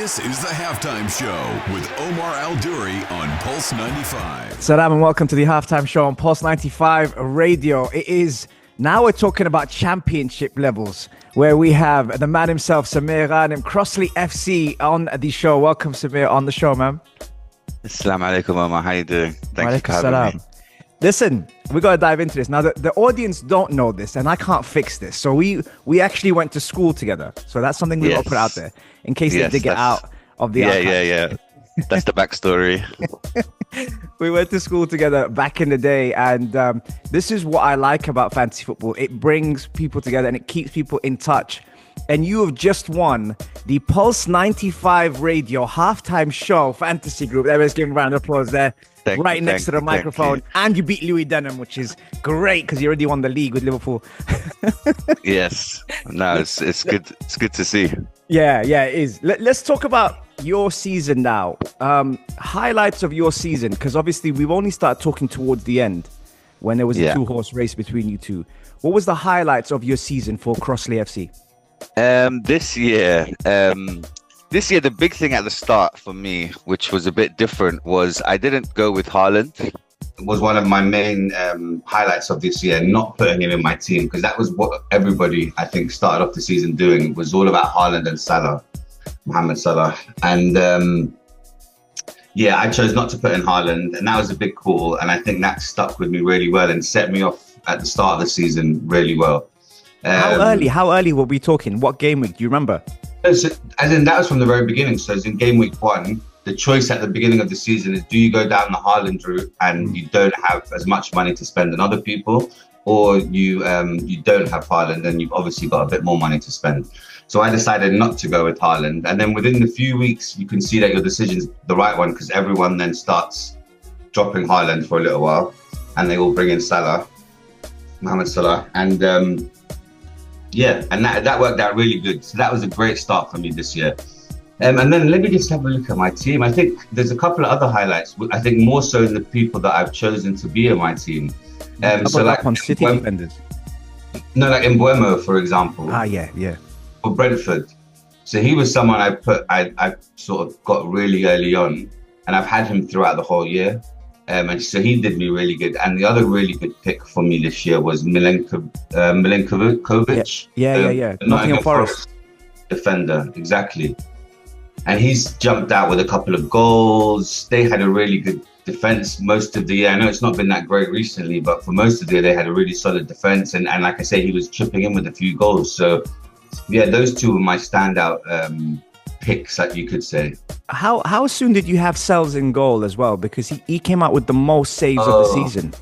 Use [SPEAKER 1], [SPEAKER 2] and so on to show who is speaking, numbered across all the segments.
[SPEAKER 1] This is the Halftime Show with Omar Al-Duri on Pulse 95.
[SPEAKER 2] Salam and welcome to the Halftime Show on Pulse 95 Radio. Now we're talking about championship levels, where we have the man himself, Samir Ghanem, Crossley FC on the show. Welcome, Samir, on the show, man.
[SPEAKER 3] Assalamu alaikum, Omar. How you doing? Thank you for having me.
[SPEAKER 2] Listen, we got to dive into this. Now, the audience don't know this, and I can't fix this. So we actually went to school together. So that's something we got to put out there in case they dig it out of the archives.
[SPEAKER 3] Yeah. That's the backstory.
[SPEAKER 2] We went to school together back in the day, and this is what I like about fantasy football. It brings people together and it keeps people in touch. And you have just won the Pulse 95 Radio Halftime Show Fantasy Group. Everyone's giving a round of applause there. Next to the microphone. And you beat Louis Denham, which is great because you already won the league with Liverpool.
[SPEAKER 3] Yes. No, it's good. It's good to see.
[SPEAKER 2] Yeah, it is. Let's talk about your season now. Highlights of your season, because obviously we've only started talking towards the end when there was a two-horse race between you two. What was the highlights of your season for Crossley FC?
[SPEAKER 3] This year, the big thing at the start for me, which was a bit different, was I didn't go with Haaland. It was one of my main highlights of this year, not putting him in my team, because that was what everybody, I think, started off the season doing. It was all about Haaland and Salah, Mohamed Salah. And I chose not to put in Haaland, and that was a big call. And I think that stuck with me really well and set me off at the start of the season really well.
[SPEAKER 2] How early were we talking? What game week? Do you remember?
[SPEAKER 4] As in, that was from the very beginning. So as in game week 1, the choice at the beginning of the season is, do you go down the Haaland route and you don't have as much money to spend than other people, or you don't have Haaland and you've obviously got a bit more money to spend. So I decided not to go with Haaland. And then within the few weeks, you can see that your decision's the right one, because everyone then starts dropping Haaland for a little while and they all bring in Salah, Mohamed Salah. And and that worked out really good. So that was a great start for me this year. And then let me just have a look at my team. I think there's a couple of other highlights. I think more so in the people that I've chosen to be in my team.
[SPEAKER 2] So like on City defenders?
[SPEAKER 4] No, like Mbuemo, for example.
[SPEAKER 2] Yeah.
[SPEAKER 4] For Brentford. So he was someone I sort of got really early on, and I've had him throughout the whole year. And so he did me really good. And the other really good pick for me this year was Milenkovic.
[SPEAKER 2] Yeah. Nottingham Forest
[SPEAKER 4] defender, exactly. And he's jumped out with a couple of goals. They had a really good defense most of the year. I know it's not been that great recently, but for most of the year, they had a really solid defense. And like I say, he was chipping in with a few goals. So, yeah, those two were my standout picks, that you could say.
[SPEAKER 2] How soon did you have Sells in goal as well? Because he came out with the most saves of the season.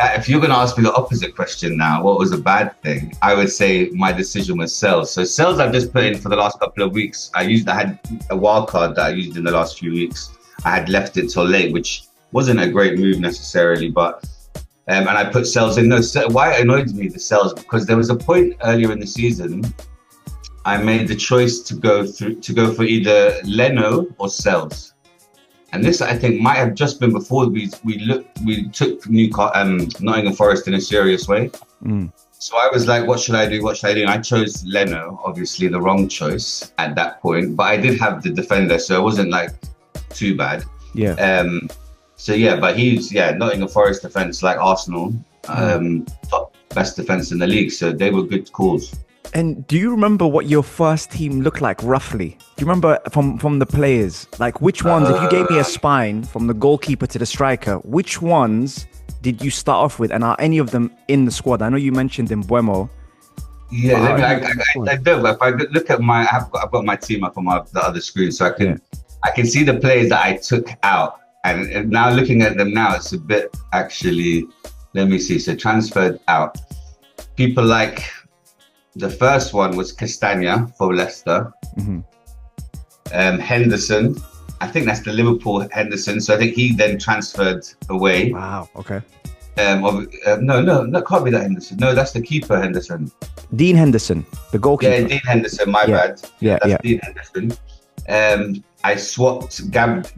[SPEAKER 4] If you're going to ask me the opposite question now, what was a bad thing? I would say my decision was Sells. So Sells I've just put in for the last couple of weeks. I had a wild card that I used in the last few weeks. I had left it till late, which wasn't a great move necessarily, but and I put Sells in. No, why it annoyed me, the Sells, because there was a point earlier in the season I made the choice to go for either Leno or Sells. And this, I think, might have just been before we took Nottingham Forest in a serious way. So I was like, what should I do? And I chose Leno, obviously the wrong choice at that point. But I did have the defender, so it wasn't like too bad.
[SPEAKER 2] Yeah.
[SPEAKER 4] But he's Nottingham Forest defense, like Arsenal, top best defense in the league. So they were good calls.
[SPEAKER 2] And do you remember what your first team looked like roughly? Do you remember from the players? Like which ones, if you gave me a spine from the goalkeeper to the striker, which ones did you start off with? And are any of them in the squad? I know you mentioned Mbuemo.
[SPEAKER 4] Yeah, I do. If I look at I've got my team up on the other screen, so I can see the players that I took out. And now looking at them now, it's a bit actually, let me see. So transferred out. People like, the first one was Castagna for Leicester. Henderson, I think that's the Liverpool Henderson. So I think he then transferred away.
[SPEAKER 2] Wow, okay.
[SPEAKER 4] No, that can't be that Henderson. No, that's the keeper Henderson.
[SPEAKER 2] Dean Henderson, the goalkeeper.
[SPEAKER 4] Yeah, Dean Henderson, my bad.
[SPEAKER 2] That's
[SPEAKER 4] Dean Henderson. I swapped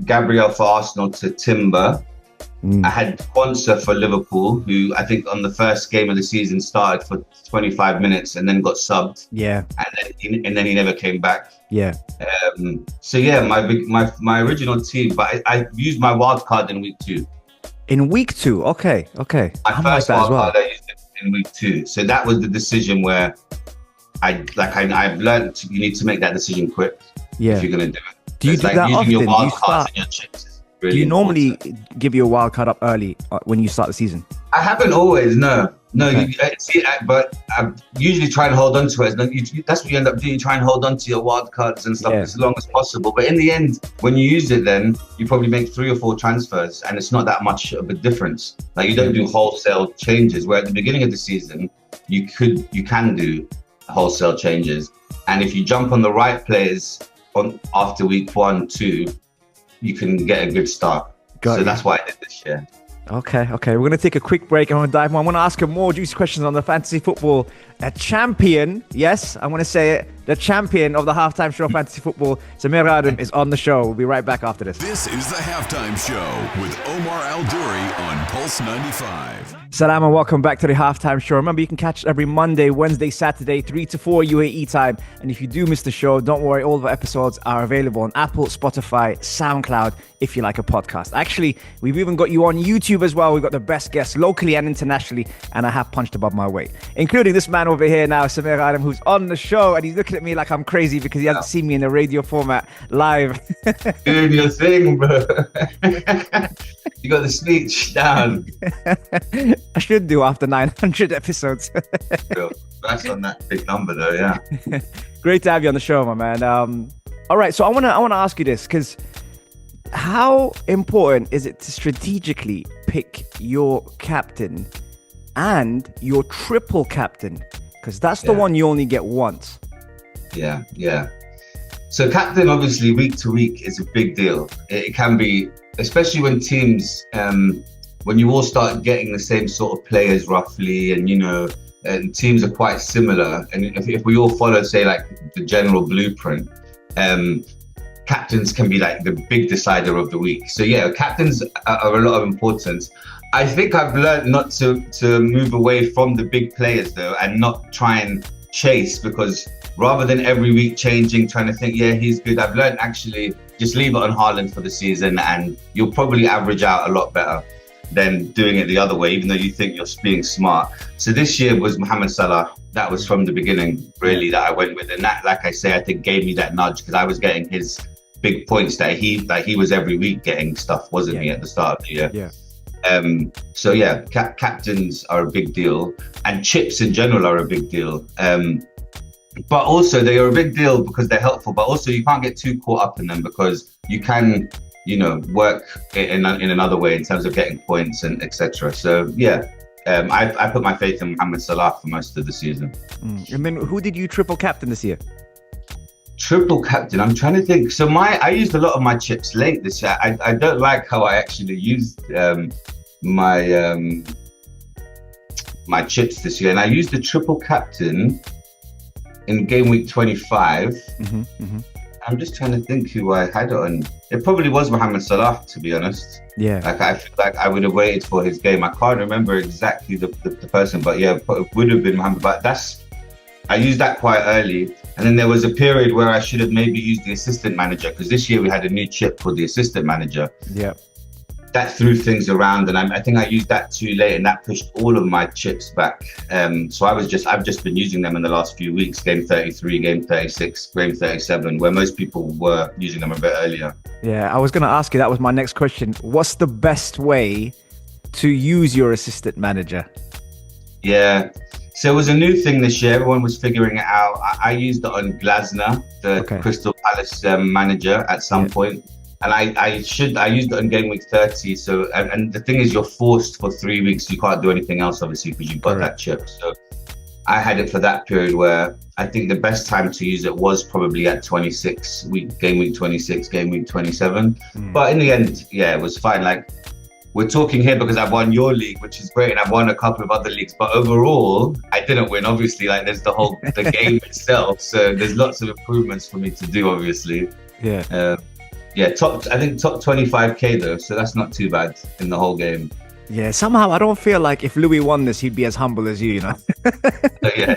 [SPEAKER 4] Gabriel for Arsenal to Timber. I had Quansah for Liverpool, who I think on the first game of the season started for 25 minutes and then got subbed.
[SPEAKER 2] Yeah.
[SPEAKER 4] And then he never came back.
[SPEAKER 2] Yeah.
[SPEAKER 4] So yeah, my original team, but I used my wild card in week 2.
[SPEAKER 2] In week 2, okay.
[SPEAKER 4] My first wild card I used it in week 2. So that was the decision where I've learned you need to make that decision quick if you're gonna do it.
[SPEAKER 2] Do you do that often?
[SPEAKER 4] Your wild cards and your chips. Really
[SPEAKER 2] do you normally
[SPEAKER 4] important.
[SPEAKER 2] give you a wild card up early when you start the season?
[SPEAKER 4] I haven't always, no.
[SPEAKER 2] Okay.
[SPEAKER 4] But I usually try and hold on to it. That's what you end up doing. You try and hold on to your wild cards and stuff as long as possible. But in the end, when you use it, then you probably make 3 or 4 transfers, and it's not that much of a difference. Like you don't do wholesale changes. Where at the beginning of the season, you can do wholesale changes, and if you jump on the right players after week 1, 2. You can get a good start. That's why I did this year.
[SPEAKER 2] Okay. We're going to take a quick break. I'm going to dive more. I want to ask him more juicy questions on the fantasy football. A champion, yes, I want to say it. The champion of the halftime show of fantasy football, Samir Ghanem, is on the show. We'll be right back after this.
[SPEAKER 1] This is the halftime show with Omar Al-Duri on Pulse 95.
[SPEAKER 2] Salam and welcome back to the halftime show. Remember, you can catch it every Monday, Wednesday, Saturday, 3 to 4 UAE time. And if you do miss the show, don't worry. All of our episodes are available on Apple, Spotify, SoundCloud, if you like a podcast. Actually, we've even got you on YouTube as well. We've got the best guests locally and internationally. And I have punched above my weight, including this man over here now, Samir Ghanem, who's on the show. And he's looking at me like I'm crazy because he hasn't seen me in the radio format live.
[SPEAKER 4] Doing your thing, bro. You got the speech down.
[SPEAKER 2] I should do after 900 episodes.
[SPEAKER 4] That's on that big number though, yeah.
[SPEAKER 2] Great to have you on the show, my man. All right, so I wanna ask you this, because how important is it to strategically pick your captain and your triple captain? Because that's the one you only get once. Yeah.
[SPEAKER 4] So captain, obviously, week to week is a big deal. It can be, especially when teams, when you all start getting the same sort of players roughly, and teams are quite similar. And if we all follow, say, like the general blueprint, captains can be like the big decider of the week. So yeah, captains are a lot of importance. I think I've learned not to move away from the big players though, and not try and chase, because rather than every week changing, trying to think, yeah, he's good, I've learned actually just leave it on Haaland for the season and you'll probably average out a lot better than doing it the other way, even though you think you're being smart. So this year was Mohamed Salah. That was from the beginning, really, that I went with. And that, like I say, I think gave me that nudge, because I was getting his big points that he was every week getting stuff, wasn't he, at the start of the year?
[SPEAKER 2] Yeah.
[SPEAKER 4] So yeah, captains are a big deal, and chips in general are a big deal. But also they are a big deal because they're helpful, but also you can't get too caught up in them, because you can, work in another way in terms of getting points and etc. So yeah, I put my faith in Mohamed Salah for most of the season.
[SPEAKER 2] And then who did you triple captain this year?
[SPEAKER 4] Triple captain, I'm trying to think. So I used a lot of my chips late this year. I don't like how I actually used my chips this year, and I used the triple captain in game week 25. I'm just trying to think who I had it on. It probably was Mohamed Salah, to be honest.
[SPEAKER 2] Yeah.
[SPEAKER 4] Like I feel like I would have waited for his game. I can't remember exactly the person, but yeah, it would have been Mohamed. But I used that quite early. And then there was a period where I should have maybe used the assistant manager, because this year we had a new chip called the assistant manager.
[SPEAKER 2] Yeah.
[SPEAKER 4] That threw things around, and I think I used that too late, and that pushed all of my chips back. So I've just been using them in the last few weeks, game 33, game 36, game 37, where most people were using them a bit earlier.
[SPEAKER 2] Yeah, I was going to ask you, that was my next question. What's the best way to use your assistant manager?
[SPEAKER 4] Yeah. So it was a new thing this year. Everyone was figuring it out. I used it on Glasner, the Crystal Palace manager, at some point. And I used it on game week 30. So, and the thing is, you're forced for 3 weeks. You can't do anything else, obviously, because you've got that chip. So I had it for that period where I think the best time to use it was probably at game week 26, game week 27. But in the end, yeah, it was fine. Like, we're talking here because I've won your league, which is great, and I've won a couple of other leagues. But overall, I didn't win. Obviously, like there's the game itself. So there's lots of improvements for me to do, obviously.
[SPEAKER 2] Yeah.
[SPEAKER 4] Yeah, I think top 25k though, so that's not too bad in the whole game.
[SPEAKER 2] Yeah, somehow I don't feel like if Louis won this, he'd be as humble as you know.
[SPEAKER 4] So, yeah.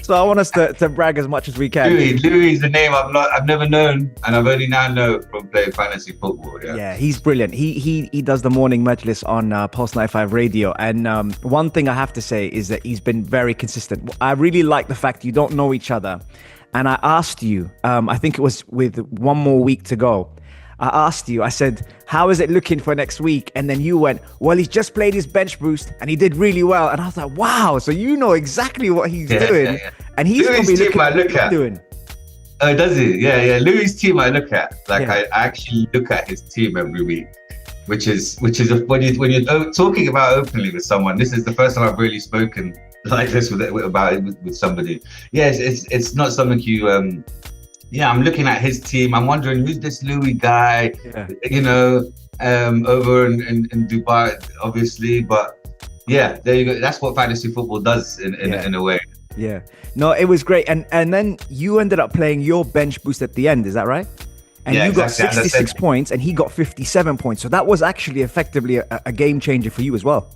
[SPEAKER 2] So I want us to brag as much as we can.
[SPEAKER 4] Louis is a name I've never known, and I've only now know from playing fantasy football.
[SPEAKER 2] Yeah, he's brilliant. He does the morning majlis on Pulse 95 Radio, and one thing I have to say is that he's been very consistent. I really like the fact you don't know each other, and I asked you, I think it was with one more week to go. I asked you, I said, how is it looking for next week? And then you went, well, he's just played his bench boost and he did really well. And I was like, wow, so you know exactly what he's doing. Yeah. And he's
[SPEAKER 4] Louis' team I look at.
[SPEAKER 2] Doing.
[SPEAKER 4] Oh, does he? Yeah. Louis' team I look at. Like I actually look at his team every week, which is when you're talking about openly with someone, this is the first time I've really spoken like this with somebody. Yes, it's not something you I'm looking at his team. I'm wondering who's this Louis guy, over in Dubai, obviously. But yeah, there you go. That's what fantasy football does in a way.
[SPEAKER 2] Yeah. No, it was great. And then you ended up playing your bench boost at the end. Is that right? And you got 66 points and he got 57 points. So that was actually effectively a game changer for you as well.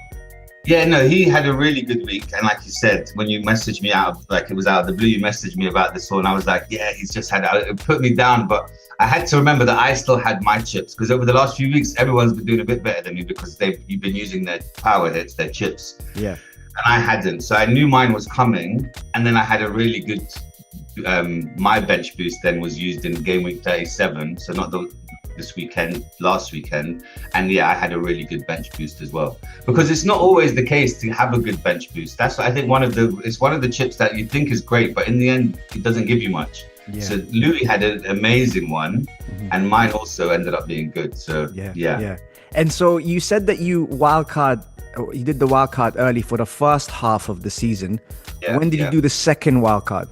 [SPEAKER 4] Yeah, no, he had a really good week. And like you said, when you messaged me it was out of the blue, you messaged me about this one. I was like, yeah, he's just it put me down. But I had to remember that I still had my chips because over the last few weeks, everyone's been doing a bit better than me because you've been using their power hits, their chips.
[SPEAKER 2] Yeah.
[SPEAKER 4] And I hadn't. So I knew mine was coming. And then I had a really good, my bench boost then was used in game week 37. So not this weekend, last weekend. And yeah, I had a really good bench boost as well. Because it's not always the case to have a good bench boost. That's I think it's one of the chips that you think is great, but in the end, it doesn't give you much. Yeah. So Louis had an amazing one, and mine also ended up being good. So yeah.
[SPEAKER 2] And so you said that you did the wild card early for the first half of the season. Yeah, when did you do the second wild card?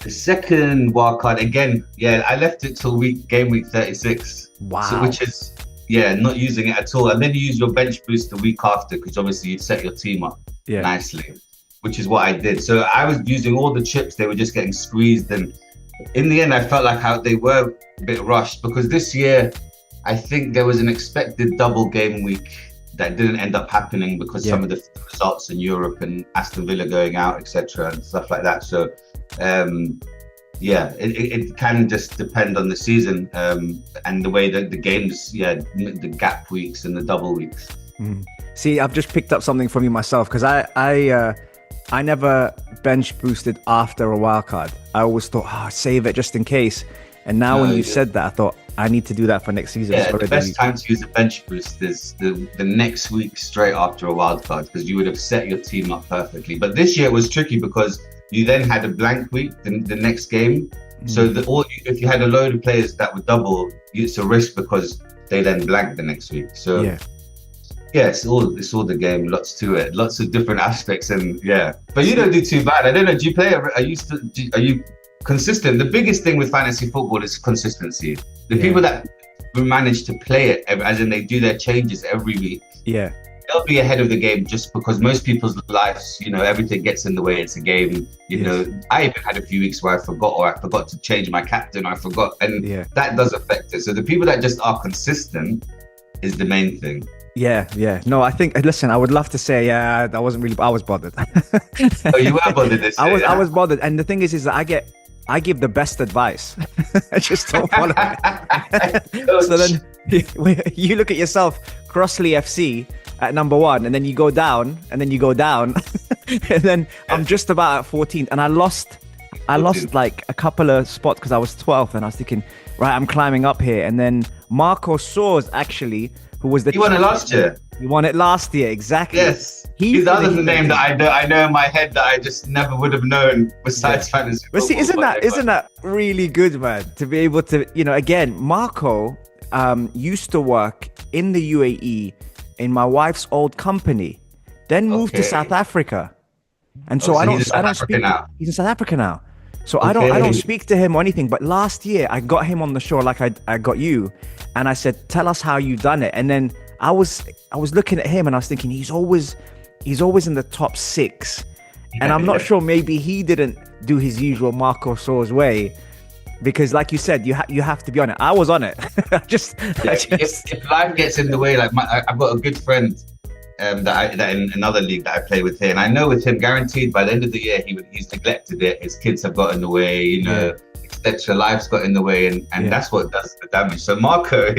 [SPEAKER 4] The second wildcard again, I left it till game week 36.
[SPEAKER 2] Wow.
[SPEAKER 4] So, which is, not using it at all. And then you use your bench boost the week after because obviously you'd set your team up nicely, which is what I did. So I was using all the chips. They were just getting squeezed. And in the end, I felt like they were a bit rushed because this year, I think there was an expected double game week that didn't end up happening because some of the results in Europe and Aston Villa going out, etc. and stuff like that. So, it can just depend on the season and the way that the games, the gap weeks and the double weeks.
[SPEAKER 2] See, I've just picked up something from you myself because I never bench boosted after a wild card. I always thought, save it just in case. And now when you said that, I thought I need to do that for next season.
[SPEAKER 4] Yeah, the best time to use a bench boost is the next week straight after a wild card because you would have set your team up perfectly. But this year it was tricky because you then had a blank week the next game. So if you had a load of players that would double, it's a risk because they then blank the next week. So it's all the game, lots to it, lots of different aspects, and But you don't do too bad. I don't know. Do you play? Are you consistent? The biggest thing with fantasy football is consistency. The people that manage to play it, as in they do their changes every week.
[SPEAKER 2] Yeah.
[SPEAKER 4] They'll be ahead of the game just because most people's lives, everything gets in the way. It's a game. I even had a few weeks where I forgot to change my captain. I forgot, and that does affect it. So the people that just are consistent is the main thing.
[SPEAKER 2] Yeah. No, I think. Listen, I would love to say, I was bothered.
[SPEAKER 4] Oh, you were bothered this year?
[SPEAKER 2] I was bothered, and the thing is that I give the best advice. I just don't follow it. So then you look at yourself, Crossley FC at number 1, and then you go down, and then I'm just about at 14th, and I lost like a couple of spots because I was 12th, and I was thinking, right, I'm climbing up here, and then Marco Soares actually, who was
[SPEAKER 4] he won it last year.
[SPEAKER 2] He won it last year, exactly.
[SPEAKER 4] Yes. He's the other name that I know in my head that I just never would have known besides fantasy.
[SPEAKER 2] But see, isn't that really good, man? To be able to, again, Marco used to work in the UAE in my wife's old company, then moved to South Africa, and so I don't speak. He's in South Africa now, so I don't speak to him or anything. But last year I got him on the show, like I got you, and I said, "Tell us how you done it." And then I was looking at him and I was thinking he's always in the top 6, and I'm not sure, maybe he didn't do his usual Marco Soares way, because, like you said, you have to be on it. I was on it.
[SPEAKER 4] If life gets in the way, like I've got a good friend that in another league that I play with here, and I know with him, guaranteed by the end of the year he's neglected it. His kids have got in the way, extra life's got in the way, and that's what does the damage. So Marco,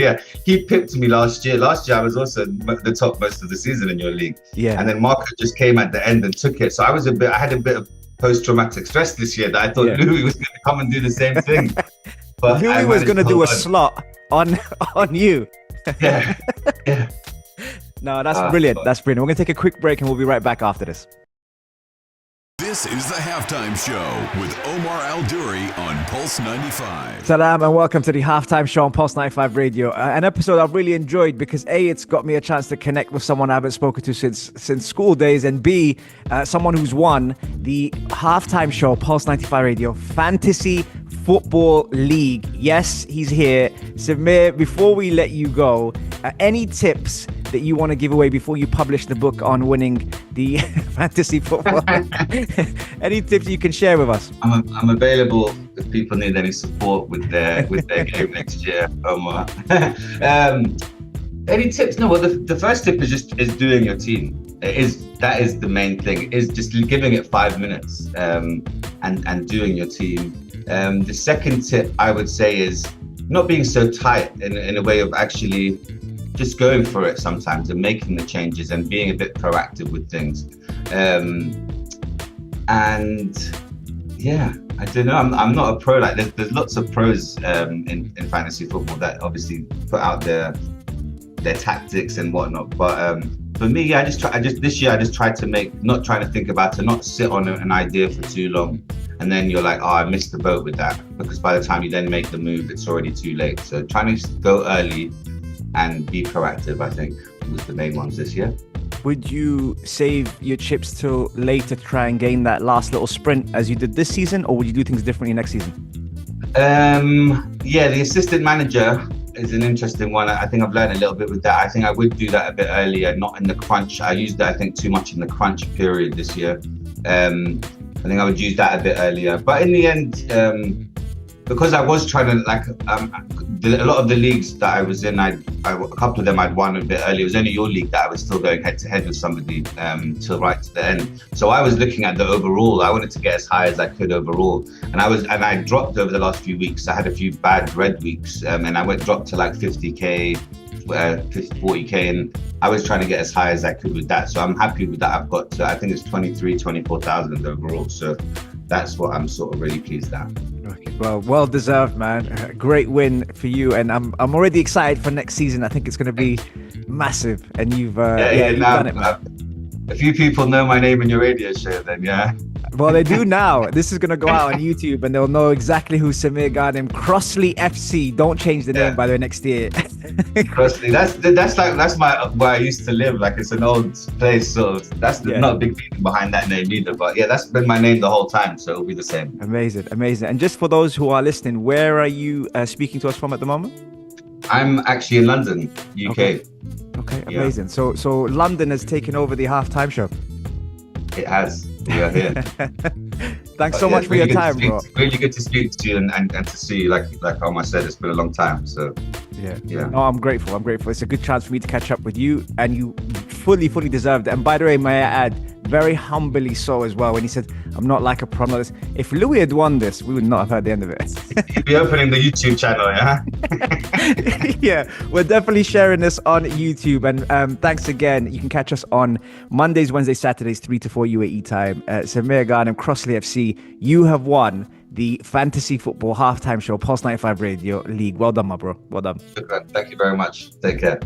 [SPEAKER 4] he pipped me last year. Last year I was also the top most of the season in your league, and then Marco just came at the end and took it. So I had a bit of post-traumatic stress this year that I thought Louis was going to come and do the same thing. But
[SPEAKER 2] Louis was going to do a slot on you.
[SPEAKER 4] Yeah.
[SPEAKER 2] No, that's brilliant. That's brilliant. We're going to take a quick break and we'll be right back after this.
[SPEAKER 1] This is the Halftime Show with Omar Al-Duri on Pulse 95.
[SPEAKER 2] Salam and welcome to the Halftime Show on Pulse 95 Radio. An episode I've really enjoyed because A, it's got me a chance to connect with someone I haven't spoken to since school days, and B, someone who's won the Halftime Show Pulse 95 Radio Fantasy Football League. Yes, he's here. Samir, before we let you go, any tips that you want to give away before you publish the book on winning the fantasy football? Any tips you can share with us?
[SPEAKER 4] I'm available if people need any support with their game next year, Omar. Any tips? No. Well, the first tip is doing your team. That is the main thing. Is just giving it 5 minutes and doing your team. The second tip I would say is not being so tight in a way of actually just going for it sometimes and making the changes and being a bit proactive with things. I don't know. I'm not a pro. Like there's lots of pros in fantasy football that obviously put out their tactics and whatnot. But for me, this year I just tried to not trying to think about it, not sit on an idea for too long. And then you're like, I missed the boat with that, because by the time you then make the move, it's already too late. So trying to go early and be proactive, I think, was the main ones this year.
[SPEAKER 2] Would you save your chips till later to try and gain that last little sprint as you did this season, or would you do things differently next season?
[SPEAKER 4] The assistant manager is an interesting one. I think I've learned a little bit with that. I think I would do that a bit earlier, not in the crunch. I used that, I think, too much in the crunch period this year. I think I would use that a bit earlier. But in the end, because I was trying to, a lot of the leagues that I was in, a couple of them I'd won a bit earlier. It was only your league that I was still going head to head with somebody till right to the end. So I was looking at the overall. I wanted to get as high as I could overall, and I dropped over the last few weeks. I had a few bad red weeks, and I dropped to like 50k, 40k, and I was trying to get as high as I could with that. So I'm happy with that. I've got to, I think it's 24,000 overall. So that's what I'm sort of really pleased at.
[SPEAKER 2] Okay, well deserved, man. Great win for you, and I'm already excited for next season. I think it's going to be massive, and you've done it, man.
[SPEAKER 4] A few people know my name in your radio show, then
[SPEAKER 2] Well, they do now. This is going to go out on YouTube, and they'll know exactly who Samir Ghanem, Crossley FC. Don't change the name, by the way, next year.
[SPEAKER 4] Crossley. That's where I used to live. Like, it's an old place, so that's not a big meaning behind that name either. But that's been my name the whole time, so it'll be the same.
[SPEAKER 2] Amazing. And just for those who are listening, where are you speaking to us from at the moment?
[SPEAKER 4] I'm actually in London, UK.
[SPEAKER 2] Okay, amazing. So London has taken over the halftime show.
[SPEAKER 4] It has. We are here.
[SPEAKER 2] Thanks so much for your time, bro.
[SPEAKER 4] Really good to speak to you and to see you. Like Omar said, it's been a long time. So
[SPEAKER 2] yeah. No, I'm grateful. It's a good chance for me to catch up with you, and you fully deserved it. And by the way, may I add, very humbly so as well, when he said, I'm not like a pro. If Louis had won this, we would not have heard the end of it.
[SPEAKER 4] You'd be opening the YouTube channel,
[SPEAKER 2] Yeah, we're definitely sharing this on YouTube. And thanks again. You can catch us on Mondays, Wednesdays, Saturdays, 3 to 4 UAE time. Samir Ghanem, Crossley FC, you have won the Fantasy Football Halftime Show Pulse 95 Radio League. Well done, my bro. Well done.
[SPEAKER 4] Thank you very much. Take care.